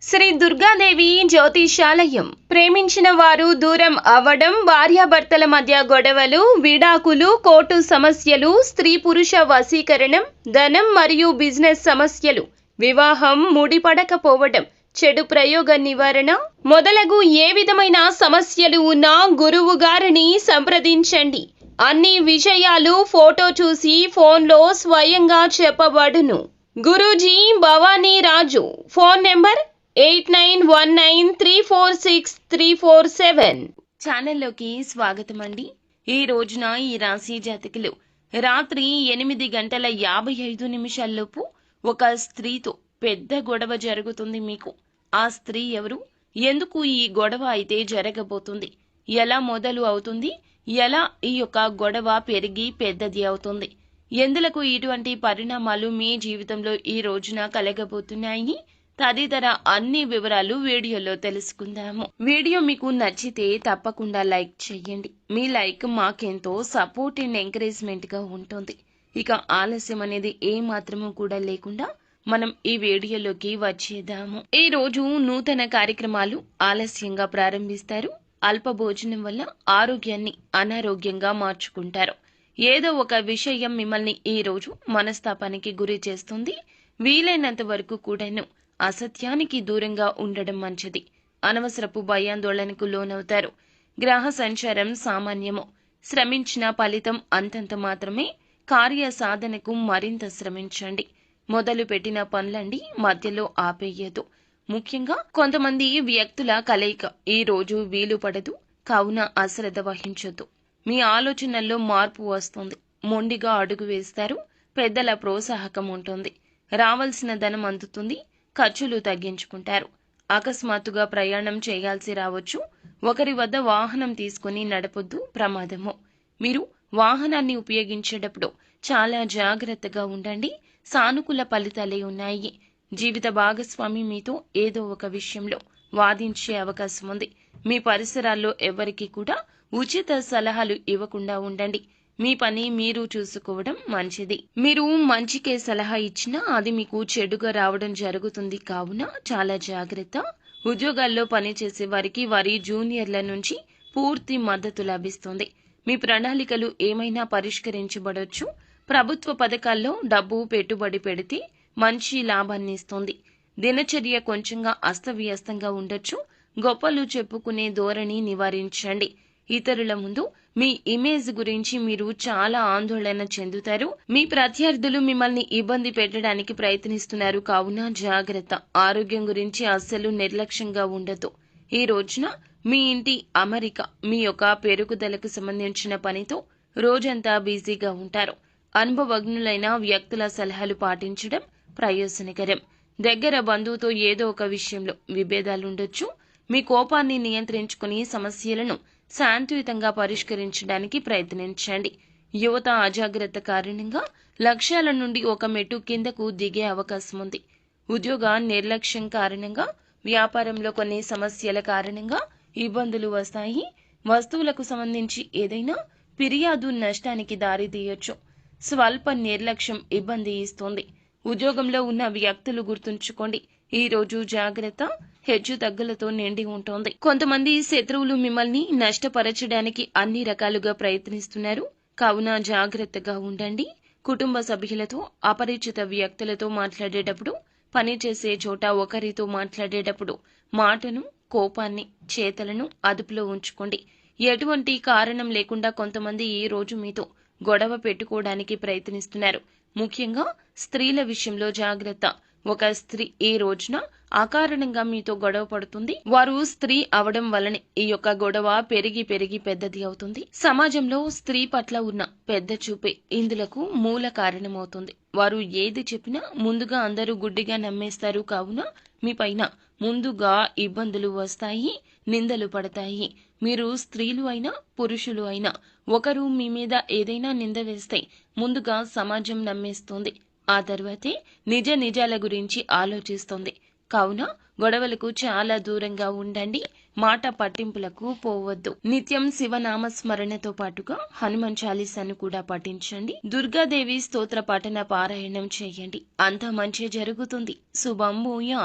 శ్రీ దుర్గాదేవి జ్యోతిషాలయం. ప్రేమించిన వారు దూరం అవ్వడం, భార్యాభర్తల మధ్య గొడవలు, విడాకులు, కోర్టు సమస్యలు, స్త్రీ పురుష వశీకరణం, ధనం మరియు బిజినెస్ సమస్యలు, వివాహం ముడిపడకపోవడం, చెడు ప్రయోగ నివారణ మొదలగు ఏ విధమైన సమస్యలు ఉన్నా గురువు గారిని సంప్రదించండి. అన్ని విషయాలు ఫోటో చూసి ఫోన్లో స్వయంగా చెప్పబడును. గురూజీ భవానీ రాజు. Phone number 8919346347. ఛానల్లోకి స్వాగతం అండి. ఈ రోజున ఈ రాశి జాతకులు రాత్రి 8:55 ఒక స్త్రీతో పెద్ద గొడవ జరుగుతుంది. మీకు ఆ స్త్రీ ఎవరు, ఎందుకు ఈ గొడవ అయితే జరగబోతుంది, ఎలా మొదలు అవుతుంది, ఎలా ఈ యొక్క గొడవ పెరిగి పెద్దది అవుతుంది, ఎందులకు ఇటువంటి పరిణామాలు మీ జీవితంలో ఈ రోజున కలగబోతున్నాయి తదితర అన్ని వివరాలు వీడియోలో తెలుసుకుందాము. వీడియో మీకు నచ్చితే తప్పకుండా లైక్ చేయండి. మీ లైక్ మాకెంతో సపోర్ట్ అండ్ ఎంకరేజ్మెంట్ గా ఉంటుంది. ఇక ఆలస్యం అనేది ఏ మాత్రము కూడా లేకుండా మనం ఈ వీడియోలోకి వచ్చేద్దాము. ఈ రోజు నూతన కార్యక్రమాలు ఆలస్యంగా ప్రారంభిస్తారు. అల్ప భోజనం వల్ల ఆరోగ్యాన్ని అనారోగ్యంగా మార్చుకుంటారు. ఏదో ఒక విషయం మిమ్మల్ని ఈ రోజు మనస్తాపానికి గురి చేస్తుంది. వీలైనంత వరకు కూడాను అసత్యానికి దూరంగా ఉండడం మంచిది. అనవసరపు భయాందోళనకు లోనవుతారు. గ్రహ సంచారం సామాన్యము. శ్రమించిన ఫలితం అంతంత మాత్రమే. కార్య సాధనకు మరింత శ్రమించండి. మొదలు పెట్టిన పనులండి మధ్యలో ఆపేయదు. ముఖ్యంగా కొంతమంది వ్యక్తుల కలయిక ఈ రోజు వీలు పడదు, కావున అశ్రద్ధ వహించొద్దు. మీ ఆలోచనల్లో మార్పు వస్తుంది. మొండిగా అడుగు వేస్తారు. పెద్దల ప్రోత్సాహకం ఉంటుంది. రావాల్సిన ధనం అందుతుంది. ఖర్చులు తగ్గించుకుంటారు. అకస్మాత్తుగా ప్రయాణం చేయాల్సి రావచ్చు. ఒకరి వద్ద వాహనం తీసుకుని నడపొద్దు, ప్రమాదము. మీరు వాహనాన్ని ఉపయోగించేటప్పుడు చాలా జాగ్రత్తగా ఉండండి. సానుకూల ఫలితాలే ఉన్నాయి. జీవిత భాగస్వామి మీతో ఏదో ఒక విషయంలో వాదించే అవకాశం ఉంది. మీ పరిసరాల్లో ఎవరికి కూడా ఉచిత సలహాలు ఇవ్వకుండా ఉండండి. మీ పని మీరు చూసుకోవడం మంచిది. మీరు మంచికే సలహా ఇచ్చినా అది మీకు చెడుగా రావడం జరుగుతుంది, కావున చాలా జాగ్రత్త. ఉద్యోగాల్లో పనిచేసే వారికి వారి జూనియర్ల నుంచి పూర్తి మద్దతు లభిస్తుంది. మీ ప్రణాళికలు ఏమైనా పరిష్కరించబడొచ్చు. ప్రభుత్వ పథకాల్లో డబ్బు పెట్టుబడి పెడితే మంచి లాభాన్ని ఇస్తుంది. దినచర్య కొంచెంగా అస్తవ్యస్తంగా ఉండొచ్చు. గొప్పలు చెప్పుకునే ధోరణి నివారించండి. ఇతరుల ముందు మీ ఇమేజ్ గురించి మీరు చాలా ఆందోళన చెందుతారు. మీ ప్రత్యర్థులు మిమ్మల్ని ఇబ్బంది పెట్టడానికి ప్రయత్నిస్తున్నారు, కావున జాగ్రత్త. ఆరోగ్యం గురించి అస్సలు నిర్లక్ష్యంగా ఉండదు. ఈ రోజున మీ ఇంటి అమరిక, మీ యొక్క పెరుగుదలకు సంబంధించిన పనితో రోజంతా బిజీగా ఉంటారు. అనుభవజ్ఞులైన వ్యక్తుల సలహాలు పాటించడం ప్రయోజనకరం. దగ్గర బంధువుతో ఏదో ఒక విషయంలో విభేదాలుండొచ్చు. మీ కోపాన్ని నియంత్రించుకుని సమస్యలను శాంతియుతంగా పరిష్కరించడానికి ప్రయత్నించండి. యువత అజాగ్రత్త కారణంగా లక్ష్యాల నుండి ఒక మెట్టు కిందకు దిగే అవకాశం ఉంది. ఉద్యోగ నిర్లక్ష్యం కారణంగా, వ్యాపారంలో కొన్ని సమస్యల కారణంగా ఇబ్బందులు వస్తాయి. వస్తువులకు సంబంధించి ఏదైనా ఫిర్యాదు నష్టానికి దారితీయొచ్చు. స్వల్ప నిర్లక్ష్యం ఇబ్బంది ఇస్తుంది. ఉద్యోగంలో ఉన్న వ్యక్తులు గుర్తుంచుకోండి, ఈ రోజు జాగ్రత్త. హెచ్చు తగ్గులతో నిండి ఉంటుంది. కొంతమంది శత్రువులు మిమ్మల్ని నష్టపరచడానికి అన్ని రకాలుగా ప్రయత్నిస్తున్నారు, కావున జాగ్రత్తగా ఉండండి. కుటుంబ సభ్యులతో, అపరిచిత వ్యక్తులతో మాట్లాడేటప్పుడు, పనిచేసే చోట ఒకరితో మాట్లాడేటప్పుడు మాటను, కోపాన్ని, చేతలను అదుపులో ఉంచుకోండి. ఎటువంటి కారణం లేకుండా కొంతమంది ఈ రోజు మీతో గొడవ పెట్టుకోవడానికి ప్రయత్నిస్తున్నారు. ముఖ్యంగా స్త్రీల విషయంలో జాగ్రత్త. ఒక స్త్రీ ఈ రోజున అకారణంగా మీతో గొడవ పడుతుంది. వారు స్త్రీ అవడం వల్లనే ఈ యొక్క గొడవ పెరిగి పెరిగి పెద్దది అవుతుంది. సమాజంలో స్త్రీ పట్ల ఉన్న పెద్ద చూపే ఇందులకు మూల కారణమవుతుంది. వారు ఏది చెప్పినా ముందుగా అందరూ గుడ్డిగా నమ్మేస్తారు, కావున మీ పైన ముందుగా ఇబ్బందులు వస్తాయి, నిందలు పడతాయి. మీరు స్త్రీలు అయినా పురుషులు అయినా ఒకరు మీ మీద ఏదైనా నింద వేస్తే ముందుగా సమాజం నమ్మేస్తుంది. ఆ తర్వాతే నిజాల గురించి ఆలోచిస్తుంది. కావున గొడవలకు చాలా దూరంగా ఉండండి. మాట పట్టింపులకు పోవద్దు. నిత్యం శివనామ స్మరణతో పాటుగా హనుమాన్ చాలీసాను కూడా పఠించండి. దుర్గాదేవి స్తోత్ర పఠన పారాయణం చేయండి. అంతా మంచి జరుగుతుంది. శుభం భూయాత్.